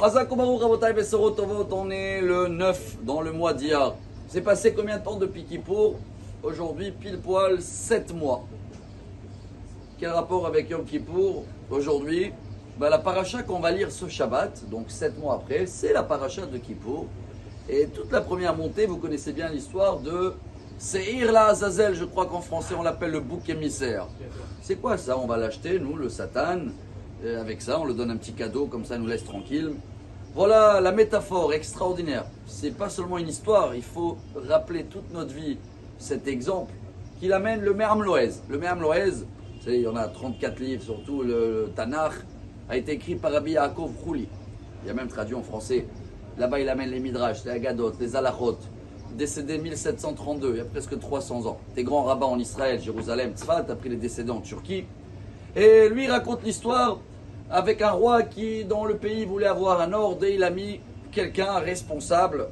On est le 9 dans le mois d'Iyar. C'est passé combien de temps depuis Kippour? Aujourd'hui, pile poil 7 mois. Quel rapport avec Yom Kippour aujourd'hui? La paracha qu'on va lire ce Shabbat, donc 7 mois après, c'est la paracha de Kippour. Et toute la première montée, vous connaissez bien l'histoire de Seir la Azazel, je crois qu'en français on l'appelle le bouc émissaire. C'est quoi ça? On va l'acheter, nous, le Satan. Avec ça, on le donne un petit cadeau, comme ça, il nous laisse tranquille. Voilà la métaphore extraordinaire. C'est pas seulement une histoire, il faut rappeler toute notre vie cet exemple qu'il amène le Me'am Loez. Le Me'am Loez, il y en a 34 livres, surtout le Tanakh, a été écrit par Rabbi Yaakov Chouli. Il y a même traduit en français. Là-bas, il amène les Midrash, les Agadot, les Alachot. Décédé 1732, il y a presque 300 ans. Des grands rabbins en Israël, Jérusalem, Tzfat, après les décédés en Turquie. Et lui raconte l'histoire avec un roi qui, dans le pays, voulait avoir un ordre et il a mis quelqu'un responsable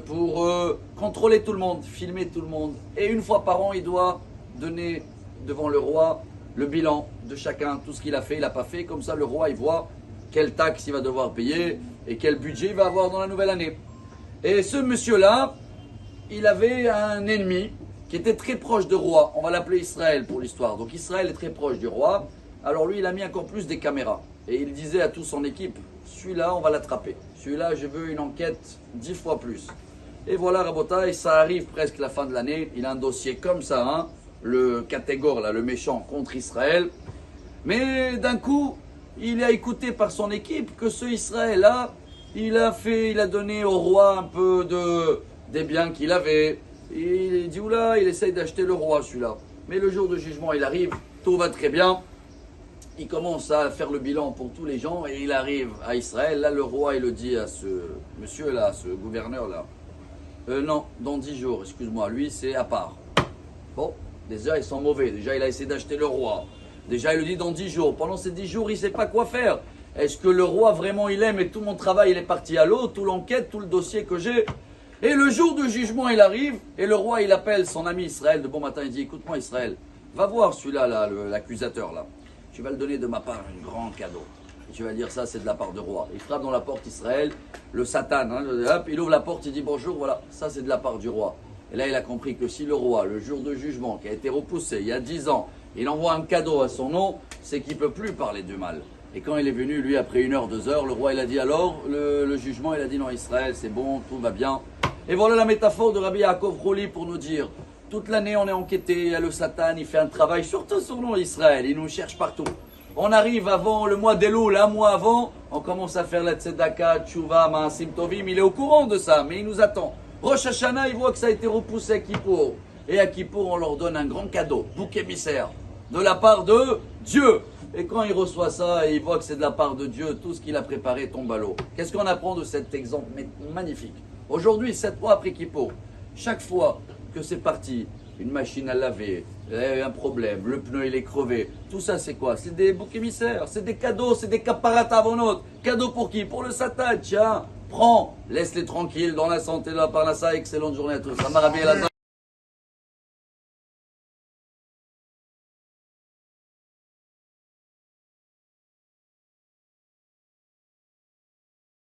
pour contrôler tout le monde, filmer tout le monde. Et une fois par an, il doit donner devant le roi le bilan de chacun, tout ce qu'il a fait, il n'a pas fait. Comme ça, le roi, il voit quelle taxe il va devoir payer et quel budget il va avoir dans la nouvelle année. Et ce monsieur-là, il avait un ennemi qui était très proche du roi. On va l'appeler Israël pour l'histoire. Donc Israël est très proche du roi. Alors lui, il a mis encore plus des caméras. Et il disait à toute son équipe, celui-là, on va l'attraper. Celui-là, je veux une enquête 10 fois plus. Et voilà, Rabotai, ça arrive presque la fin de l'année. Il a un dossier comme ça, hein, le catégore, là, le méchant contre Israël. Mais d'un coup, il a écouté par son équipe que ce Israël-là, il a donné au roi un peu des biens qu'il avait. Et il dit, oula, il essaye d'acheter le roi, celui-là. Mais le jour de jugement, il arrive, tout va très bien. Il commence à faire le bilan pour tous les gens et il arrive à Israël. Là, le roi, il le dit à ce monsieur-là, ce gouverneur-là. Non, dans 10 jours, excuse-moi, lui, c'est à part. Bon, déjà, ils sont mauvais. Déjà, il a essayé d'acheter le roi. Déjà, il le dit dans 10 jours. Pendant ces 10 jours, il ne sait pas quoi faire. Est-ce que le roi, vraiment, il aime et tout mon travail, il est parti à l'eau, toute l'enquête, tout le dossier que j'ai. Et le jour du jugement, il arrive et le roi, il appelle son ami Israël de bon matin. Il dit, écoute-moi, Israël, va voir celui-là, là, l'accusateur, là. Tu vas le donner de ma part un grand cadeau. Et tu vas dire ça, c'est de la part du roi. Il frappe dans la porte Israël, le Satan, hein, hop, il ouvre la porte, il dit bonjour, voilà, ça c'est de la part du roi. Et là, il a compris que si le roi, le jour de jugement, qui a été repoussé il y a 10 ans, il envoie un cadeau à son nom, c'est qu'il ne peut plus parler du mal. Et quand il est venu, lui, après 1 heure, 2 heures, le roi, il a dit alors, le jugement, il a dit non, Israël, c'est bon, tout va bien. Et voilà la métaphore de Rabbi Yaakov Chouli pour nous dire, toute l'année, on est enquêté, il y a le Satan, il fait un travail, surtout sur nous, Israël, il nous cherche partout. On arrive avant le mois d'Elul, un mois avant, on commence à faire la tzedaka, tchouva, maasim tovim, il est au courant de ça, mais il nous attend. Rosh Hashanah, il voit que ça a été repoussé à Kippour. Et à Kippour, on leur donne un grand cadeau, bouc émissaire, de la part de Dieu. Et quand il reçoit ça et il voit que c'est de la part de Dieu, tout ce qu'il a préparé tombe à l'eau. Qu'est-ce qu'on apprend de cet exemple magnifique? Aujourd'hui, 7 mois après Kippour, chaque fois que c'est parti, une machine à laver, un problème, le pneu il est crevé, tout ça c'est quoi? C'est des boucs émissaires, c'est des cadeaux, c'est des kaparatavonot. Cadeaux pour qui? Pour le Satan, tiens, prends, laisse-les tranquilles dans la santé de la parnassa, excellente journée à tous.